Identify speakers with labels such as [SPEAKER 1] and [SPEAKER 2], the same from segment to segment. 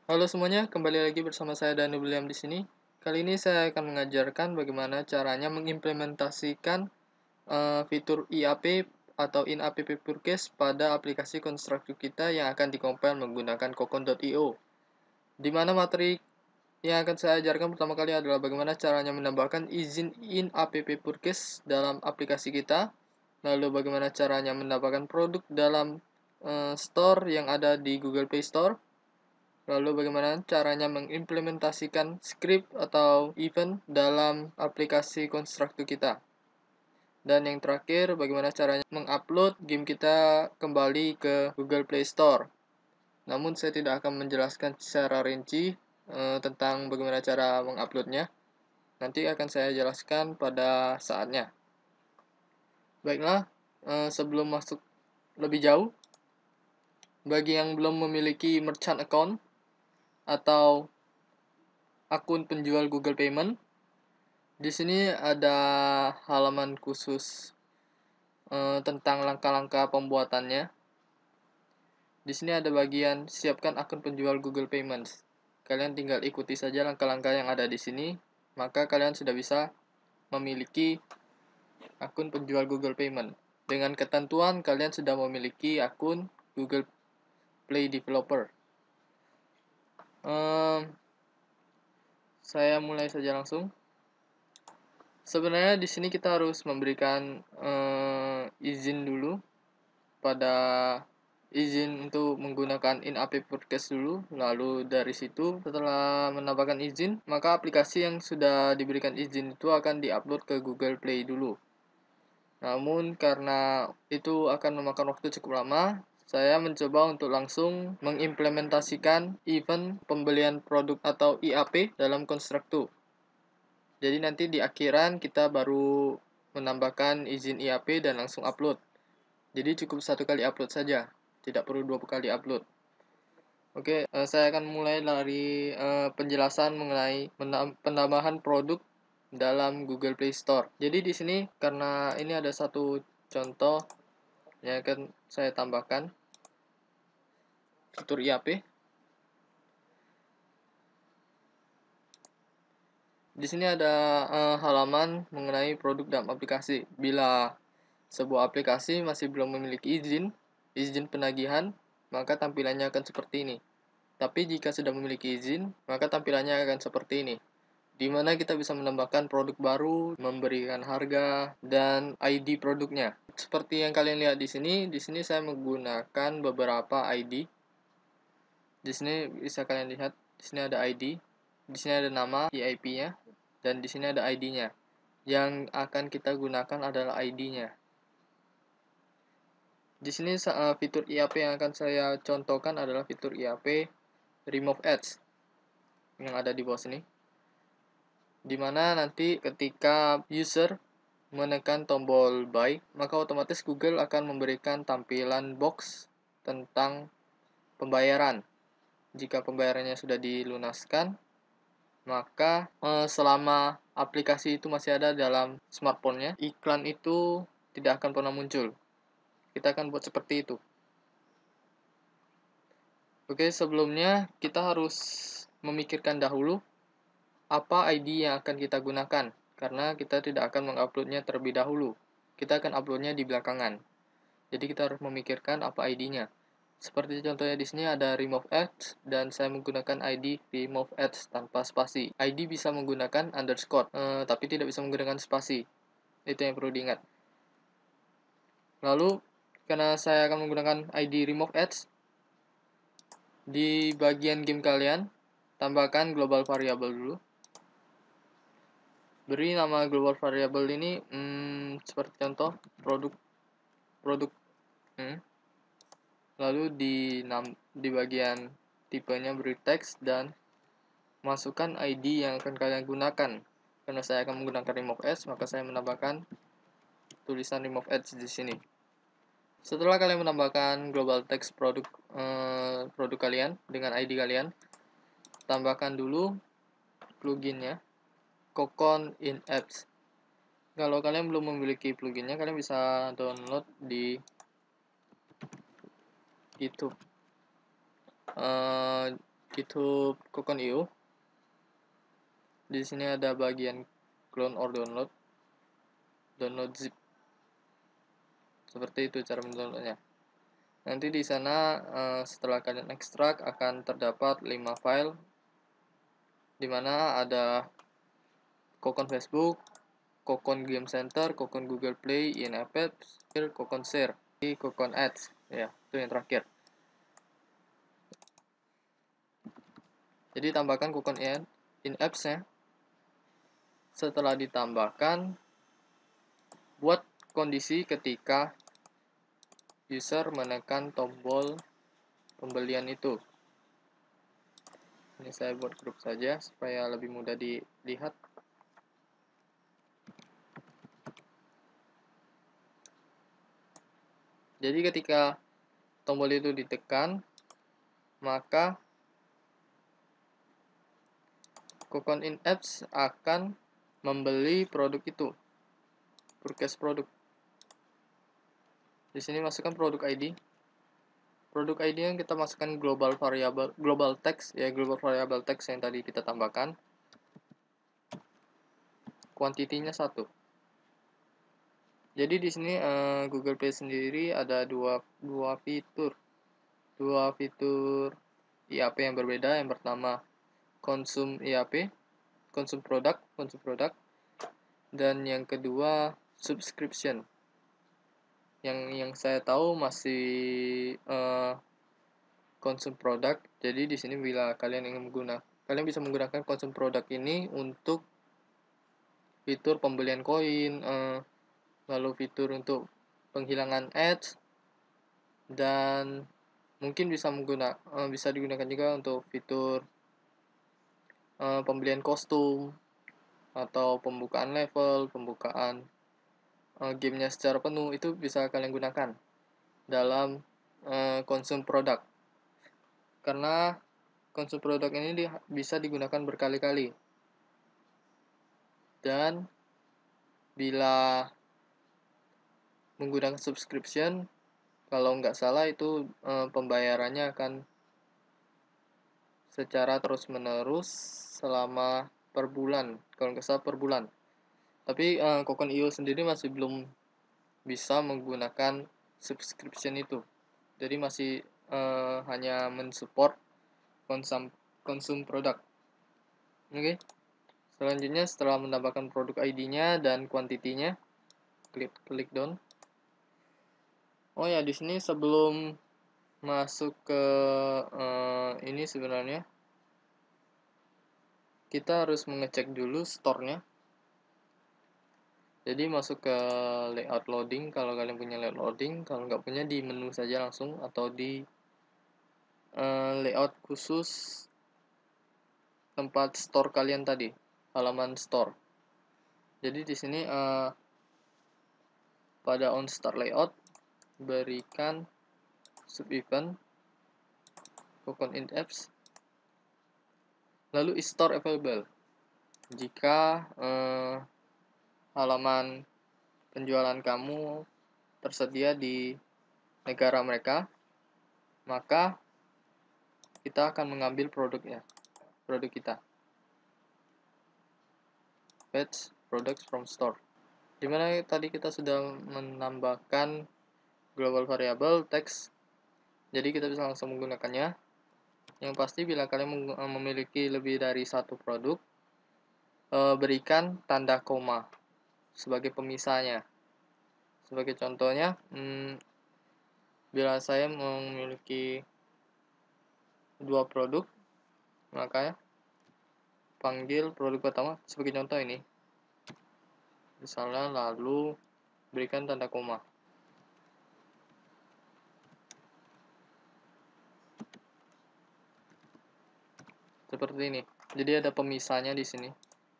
[SPEAKER 1] Halo semuanya, kembali lagi bersama saya Danu William di sini. Kali ini saya akan mengajarkan bagaimana caranya mengimplementasikan fitur IAP atau In-App Purchase pada aplikasi Constructor kita yang akan dikompil menggunakan Cocoon.io. Di mana materi yang akan saya ajarkan pertama kali adalah bagaimana caranya menambahkan izin In-App Purchase dalam aplikasi kita, lalu bagaimana caranya menambahkan produk dalam store yang ada di Google Play Store. Lalu bagaimana caranya mengimplementasikan script atau event dalam aplikasi Constructor kita. Dan yang terakhir, bagaimana caranya mengupload game kita kembali ke Google Play Store. Namun saya tidak akan menjelaskan secara rinci tentang bagaimana cara menguploadnya. Nanti akan saya jelaskan pada saatnya. Baiklah, sebelum masuk lebih jauh, bagi yang belum memiliki merchant account atau akun penjual Google Payment, di sini ada halaman khusus tentang langkah-langkah pembuatannya. Di sini ada bagian siapkan akun penjual Google Payments. Kalian tinggal ikuti saja langkah-langkah yang ada di sini, maka kalian sudah bisa memiliki akun penjual Google Payment. Dengan ketentuan kalian sudah memiliki akun Google Play Developer. Saya mulai saja langsung. Sebenarnya di sini kita harus memberikan izin dulu pada izin untuk menggunakan in-app purchase dulu. Lalu dari situ setelah menambahkan izin, maka aplikasi yang sudah diberikan izin itu akan diupload ke Google Play dulu. Namun karena itu akan memakan waktu cukup lama, saya mencoba untuk langsung mengimplementasikan event pembelian produk atau IAP dalam Constructor. Jadi nanti di akhiran kita baru menambahkan izin IAP dan langsung upload. Jadi cukup satu kali upload saja, tidak perlu 2 kali upload. Oke, saya akan mulai dari penjelasan mengenai penambahan produk dalam Google Play Store. Jadi di sini karena ini ada satu contoh yang akan saya tambahkan fitur IAP. Di sini ada halaman mengenai produk dalam aplikasi. Bila sebuah aplikasi masih belum memiliki izin penagihan, maka tampilannya akan seperti ini. Tapi jika sudah memiliki izin, maka tampilannya akan seperti ini. Di mana kita bisa menambahkan produk baru, memberikan harga, dan ID produknya. Seperti yang kalian lihat di sini saya menggunakan beberapa ID. Di sini bisa kalian lihat, di sini ada ID, di sini ada nama VIP-nya, dan di sini ada ID-nya. Yang akan kita gunakan adalah ID-nya. Di sini fitur IAP yang akan saya contohkan adalah fitur IAP Remove Ads yang ada di bawah sini. Dimana nanti ketika user menekan tombol buy, maka otomatis Google akan memberikan tampilan box tentang pembayaran. Jika pembayarannya sudah dilunaskan, maka selama aplikasi itu masih ada dalam smartphone-nya, iklan itu tidak akan pernah muncul. Kita akan buat seperti itu. Oke, sebelumnya kita harus memikirkan dahulu apa ID yang akan kita gunakan, karena kita tidak akan menguploadnya terlebih dahulu. Kita akan uploadnya di belakangan. Jadi kita harus memikirkan apa ID-nya. Seperti contohnya di sini ada remove ads dan saya menggunakan ID remove ads tanpa spasi. ID bisa menggunakan underscore, tapi tidak bisa menggunakan spasi. Itu yang perlu diingat. Lalu karena saya akan menggunakan ID remove ads, di bagian game kalian tambahkan global variable dulu. Beri nama global variable ini seperti contoh produk. Lalu di bagian tipenya beri teks dan masukkan ID yang akan kalian gunakan. Karena saya akan menggunakan remove ads, maka saya menambahkan tulisan remove ads di sini. Setelah kalian menambahkan global text produk kalian dengan ID kalian, tambahkan dulu pluginnya, Cocoon in Apps. Kalau kalian belum memiliki pluginnya, kalian bisa download di YouTube. GitHub Cocoon.io. Di sini ada bagian clone or download zip. Seperti itu cara mendownloadnya. Nanti di sana setelah kalian ekstrak akan terdapat 5 file, di mana ada Cocoon Facebook, Cocoon Game Center, Cocoon Google Play, in-app apps, Cocoon Share, Cocoon Ads. Ya, itu yang terakhir. Jadi tambahkan Cocoon in-apps-nya. Setelah ditambahkan, buat kondisi ketika user menekan tombol pembelian itu. Ini saya buat grup saja supaya lebih mudah dilihat. Jadi ketika tombol itu ditekan, maka Cocoon in-apps akan membeli produk itu, purchase produk. Di sini masukkan produk ID. Produk ID yang kita masukkan global text yang tadi kita tambahkan. Kuantitinya 1. Jadi di sini Google Play sendiri ada dua fitur IAP yang berbeda. Yang pertama konsum IAP, konsum produk, dan yang kedua subscription. Yang saya tahu masih konsum produk. Jadi di sini bila kalian ingin kalian bisa menggunakan konsum produk ini untuk fitur pembelian koin, lalu fitur untuk penghilangan ads, dan mungkin bisa digunakan juga untuk fitur pembelian kostum atau pembukaan level, pembukaan gamenya secara penuh. Itu bisa kalian gunakan dalam konsum produk, karena konsum produk ini bisa digunakan berkali-kali. Dan bila menggunakan subscription, kalau nggak salah itu pembayarannya akan secara terus-menerus selama per bulan, kalau nggak salah per bulan. Tapi Cocoon.io sendiri masih belum bisa menggunakan subscription itu. Jadi masih hanya mensupport konsum produk. Oke. Selanjutnya setelah menambahkan produk ID-nya dan kuantitinya, klik down. Oh ya, di sini sebelum masuk ke ini sebenarnya kita harus mengecek dulu store-nya. Jadi masuk ke layout loading kalau kalian punya layout loading, kalau nggak punya di menu saja langsung, atau di layout khusus tempat store kalian tadi, halaman store. Jadi di sini pada on start layout berikan sub event Cocoon in-apps, lalu is store available. Jika halaman penjualan kamu tersedia di negara mereka, maka kita akan mengambil produk kita. Fetch products from store. Dimana tadi kita sudah menambahkan global variable text, jadi kita bisa langsung menggunakannya. Yang pasti bila kalian memiliki lebih dari satu produk, berikan tanda koma sebagai pemisahnya. Sebagai contohnya, bila saya memiliki 2 produk, maka panggil produk pertama sebagai contoh ini. Misalnya, lalu berikan tanda koma. Seperti ini. Jadi ada pemisahnya di sini,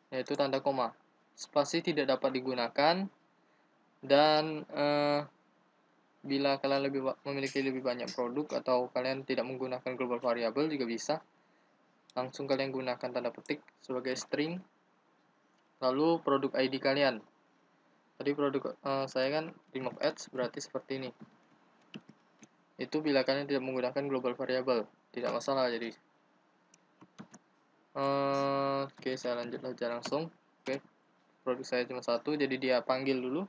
[SPEAKER 1] yaitu tanda koma. Spasi tidak dapat digunakan, dan bila kalian memiliki lebih banyak produk atau kalian tidak menggunakan global variable juga bisa. Langsung kalian gunakan tanda petik sebagai string, lalu produk ID kalian. Tadi produk saya kan remove ads, berarti seperti ini. Itu bila kalian tidak menggunakan global variable, tidak masalah. Jadi Oke, saya lanjut aja langsung. Oke, produk saya cuma satu, jadi dia panggil dulu.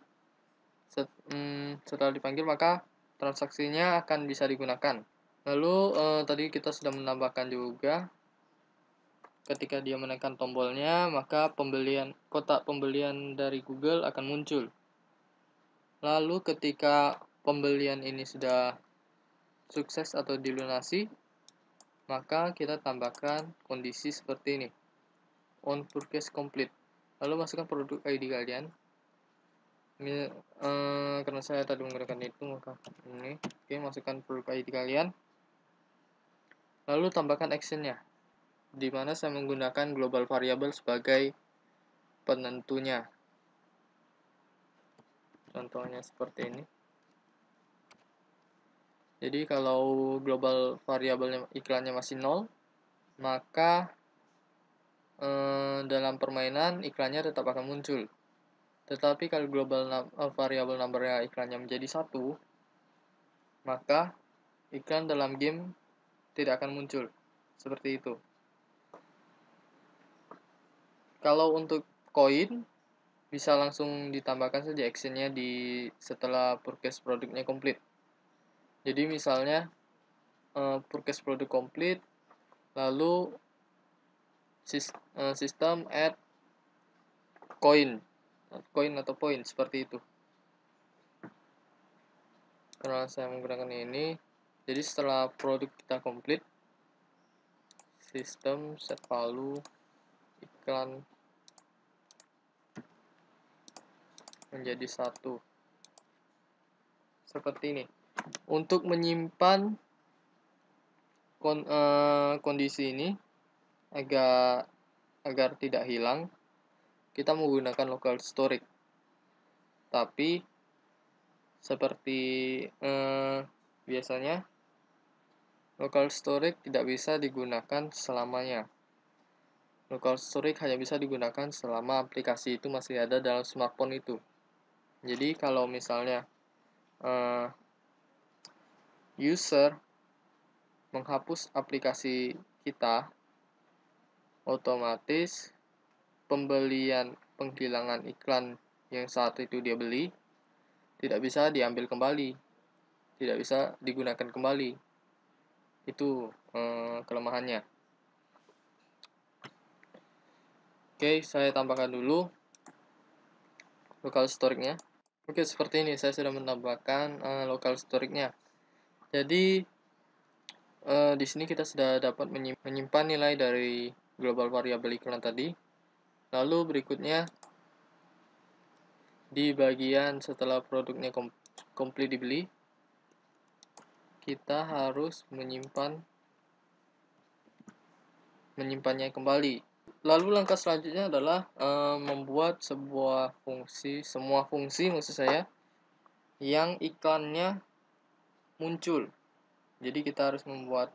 [SPEAKER 1] Setelah dipanggil, maka transaksinya akan bisa digunakan. Lalu tadi kita sudah menambahkan juga, ketika dia menekan tombolnya, maka kotak pembelian dari Google akan muncul. Lalu ketika pembelian ini sudah sukses atau dilunasi, maka kita tambahkan kondisi seperti ini, on purchase complete. Lalu masukkan produk ID kalian. Ini karena saya tadi menggunakan itu, maka ini. Oke, masukkan produk ID kalian. Lalu tambahkan actionnya, di mana saya menggunakan global variable sebagai penentunya. Contohnya seperti ini. Jadi kalau global variabelnya iklannya masih 0, maka dalam permainan iklannya tetap akan muncul. Tetapi kalau global variable numbernya iklannya menjadi 1, maka iklan dalam game tidak akan muncul. Seperti itu. Kalau untuk koin, bisa langsung ditambahkan saja actionnya setelah purchase produknya komplit. Jadi misalnya purchase produk komplit, lalu sistem add koin atau poin, seperti itu. Karena saya menggunakan ini, jadi setelah produk kita komplit, sistem set value iklan menjadi 1, seperti ini. Untuk menyimpan kondisi ini agar tidak hilang, kita menggunakan local storage. Tapi seperti biasanya, local storage tidak bisa digunakan selamanya. Local storage hanya bisa digunakan selama aplikasi itu masih ada dalam smartphone itu. Jadi kalau misalnya user menghapus aplikasi kita, otomatis penghilangan iklan yang saat itu dia beli tidak bisa diambil kembali, tidak bisa digunakan kembali. Itu kelemahannya. Oke, saya tambahkan dulu local storage-nya. Oke, seperti ini saya sudah menambahkan local storage-nya. Jadi di sini kita sudah dapat menyimpan nilai dari global variable iklan tadi. Lalu berikutnya, di bagian setelah produknya komplit dibeli, kita harus menyimpannya kembali. Lalu langkah selanjutnya adalah membuat semua fungsi maksud saya, yang iklannya muncul. Jadi kita harus membuat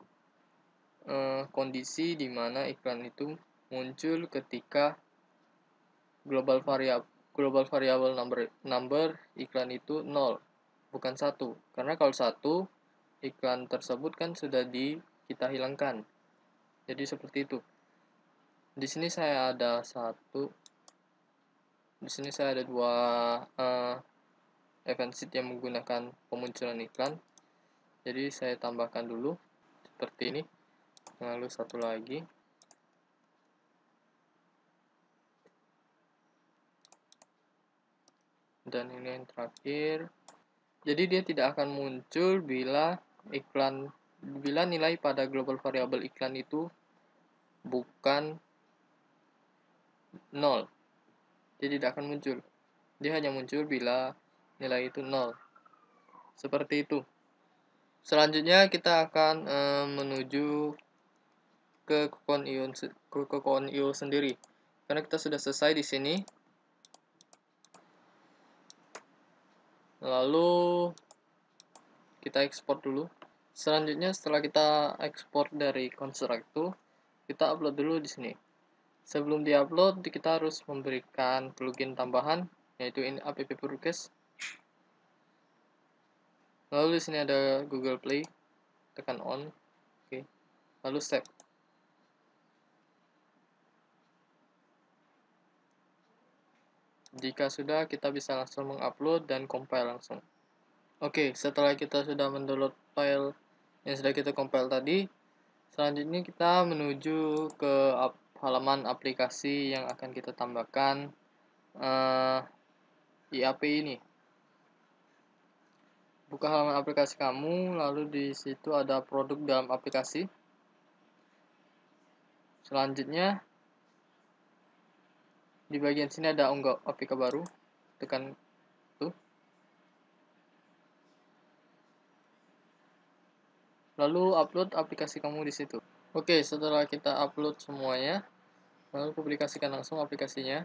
[SPEAKER 1] kondisi di mana iklan itu muncul ketika global variable number iklan itu 0, bukan 1. Karena kalau 1, iklan tersebut kan sudah kita hilangkan. Jadi seperti itu. Di sini saya ada dua event sheet yang menggunakan pemunculan iklan. Jadi saya tambahkan dulu seperti ini. Lalu satu lagi. Dan ini yang terakhir. Jadi dia tidak akan muncul bila nilai pada global variable iklan itu bukan 0. Dia tidak akan muncul. Dia hanya muncul bila nilai itu 0. Seperti itu. Selanjutnya kita akan menuju ke Cocoon.io sendiri. Karena kita sudah selesai di sini. Lalu kita ekspor dulu. Selanjutnya setelah kita ekspor dari construct itu, kita upload dulu di sini. Sebelum diupload, kita harus memberikan plugin tambahan, yaitu in app purchase. Lalu di sini ada Google Play, tekan on, oke. Lalu save. Jika sudah, kita bisa langsung mengupload dan compile langsung. Oke, setelah kita sudah mendownload file yang sudah kita compile tadi, selanjutnya kita menuju ke halaman aplikasi yang akan kita tambahkan IAP ini. Buka halaman aplikasi kamu, lalu di situ ada produk dalam aplikasi. Selanjutnya, di bagian sini ada unggah APK baru, tekan itu. Lalu upload aplikasi kamu di situ. Oke, setelah kita upload semuanya, lalu publikasikan langsung aplikasinya.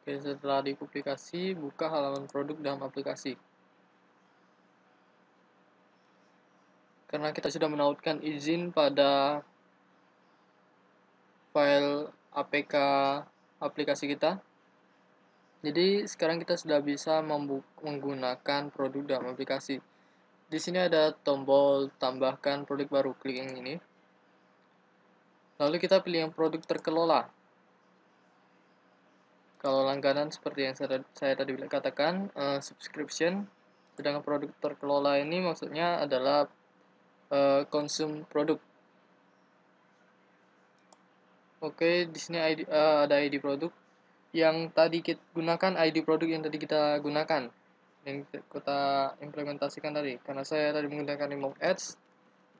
[SPEAKER 1] Oke, setelah dipublikasi, buka halaman produk dalam aplikasi. Karena kita sudah menautkan izin pada file APK aplikasi kita, jadi sekarang kita sudah bisa menggunakan produk dalam aplikasi. Di sini ada tombol tambahkan produk baru, klik yang ini. Lalu kita pilih yang produk terkelola. Kalau langganan seperti yang saya tadi katakan, subscription. Sedangkan produk terkelola ini maksudnya adalah konsum produk. Oke, di sini ada ID produk. Yang tadi kita gunakan ID produk yang tadi kita gunakan, yang kita implementasikan tadi. Karena saya tadi menggunakan remove ads,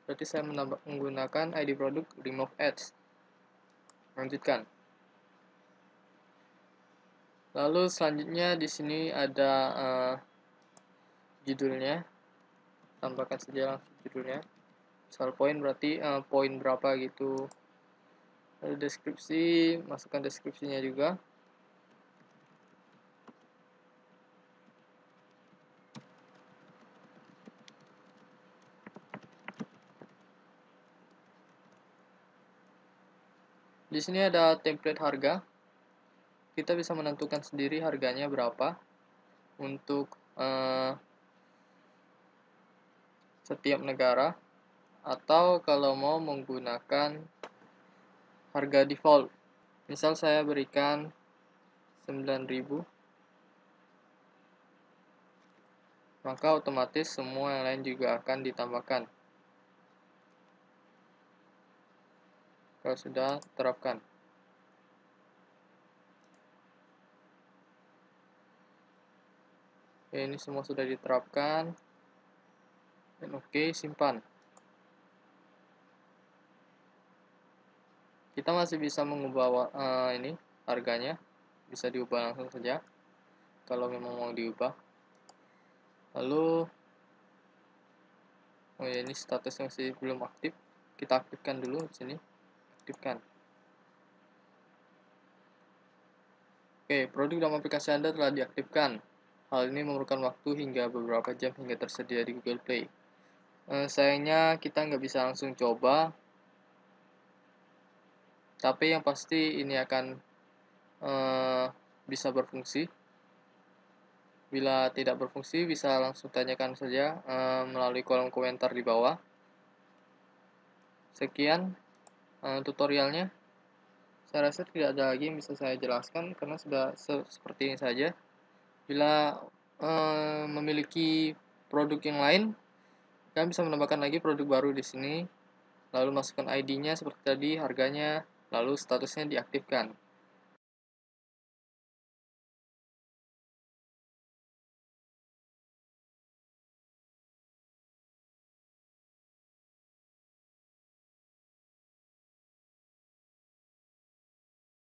[SPEAKER 1] berarti saya menggunakan ID produk remove ads. Lanjutkan. Lalu selanjutnya di sini ada judulnya. Tambahkan saja langsung judulnya. Misal poin berarti poin berapa gitu. Lalu deskripsi, masukkan deskripsinya juga. Di sini ada template harga. Kita bisa menentukan sendiri harganya berapa untuk setiap negara, atau kalau mau menggunakan harga default. Misal saya berikan 9.000, maka otomatis semua yang lain juga akan ditambahkan. Kalau sudah terapkan. Oke, ini semua sudah diterapkan. Dan oke, simpan. Kita masih bisa mengubah ini harganya, bisa diubah langsung saja kalau memang mau diubah. Lalu oh ya, ini statusnya masih belum aktif, kita aktifkan dulu di sini. Aktifkan. Oke, produk dalam aplikasi Anda telah diaktifkan. Hal ini memerlukan waktu hingga beberapa jam hingga tersedia di Google Play. Sayangnya kita nggak bisa langsung coba, tapi yang pasti ini akan bisa berfungsi. Bila tidak berfungsi, bisa langsung tanyakan saja melalui kolom komentar di bawah. Sekian tutorialnya. Saya rasa tidak ada lagi yang bisa saya jelaskan karena sudah seperti ini saja. Bila memiliki produk yang lain, kalian bisa menambahkan lagi produk baru di sini. Lalu masukkan ID-nya seperti tadi, harganya, lalu statusnya diaktifkan.